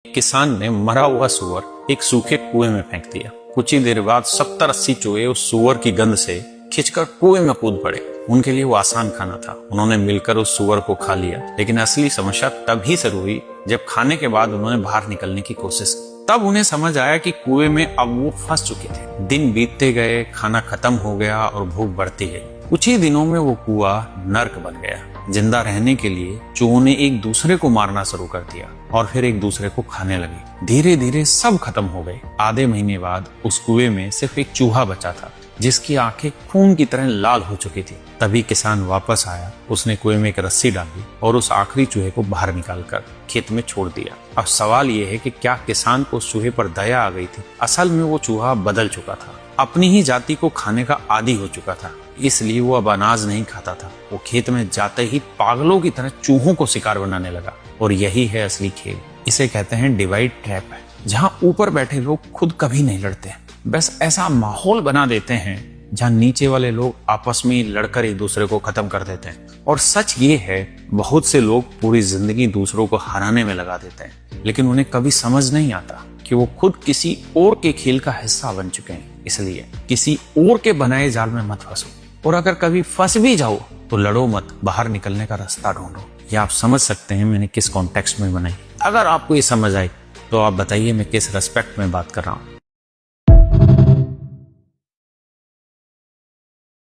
किसान ने मरा हुआ सुअर एक सूखे कुएं में फेंक दिया। कुछ ही देर बाद 70-80 चूहे उस सुअर की गंध से खिंचकर कुएं में कूद पड़े। उनके लिए वो आसान खाना था, उन्होंने मिलकर उस सुअर को खा लिया। लेकिन असली समस्या तभी शुरू हुई जब खाने के बाद उन्होंने बाहर निकलने की कोशिश की। तब उन्हें समझ आया कि कुएं में अब वो फंस चुके थे। दिन बीतते गए, खाना खत्म हो गया और भूख बढ़ती गई। कुछ ही दिनों में वो कुआं नर्क बन गया। जिंदा रहने के लिए चूहों ने एक दूसरे को मारना शुरू कर दिया और फिर एक दूसरे को खाने लगे। धीरे धीरे सब खत्म हो गए। आधे महीने बाद उस कुएं में सिर्फ एक चूहा बचा था जिसकी आंखें खून की तरह लाल हो चुकी थी। तभी किसान वापस आया। उसने कुएं में एक रस्सी डाली और उस आखिरी चूहे को बाहर निकालकर खेत में छोड़ दिया। अब सवाल ये है कि क्या किसान को उस चूहे पर दया आ गई थी? असल में वो चूहा बदल चुका था, अपनी ही जाति को खाने का आदी हो चुका था। इसलिए वो अब अनाज नहीं खाता था। वो खेत में जाते ही पागलों की तरह चूहों को शिकार बनाने लगा। और यही है असली खेल। इसे कहते हैं डिवाइड ट्रैप, जहाँ ऊपर बैठे लोग खुद कभी नहीं लड़ते, बस ऐसा माहौल बना देते हैं जहाँ नीचे वाले लोग आपस में लड़कर एक दूसरे को खत्म कर देते हैं। और सच ये है, बहुत से लोग पूरी जिंदगी दूसरों को हराने में लगा देते हैं, लेकिन उन्हें कभी समझ नहीं आता कि वो खुद किसी और के खेल का हिस्सा बन चुके हैं। इसलिए किसी और के बनाए जाल में मत फंसो, और अगर कभी फंस भी जाओ तो लड़ो मत, बाहर निकलने का रास्ता ढूंढो। ये आप समझ सकते हैं मैंने किस कॉन्टेक्स्ट में बनाई। अगर आपको ये समझ आई तो आप बताइए मैं किस रेस्पेक्ट में बात कर रहा हूँ।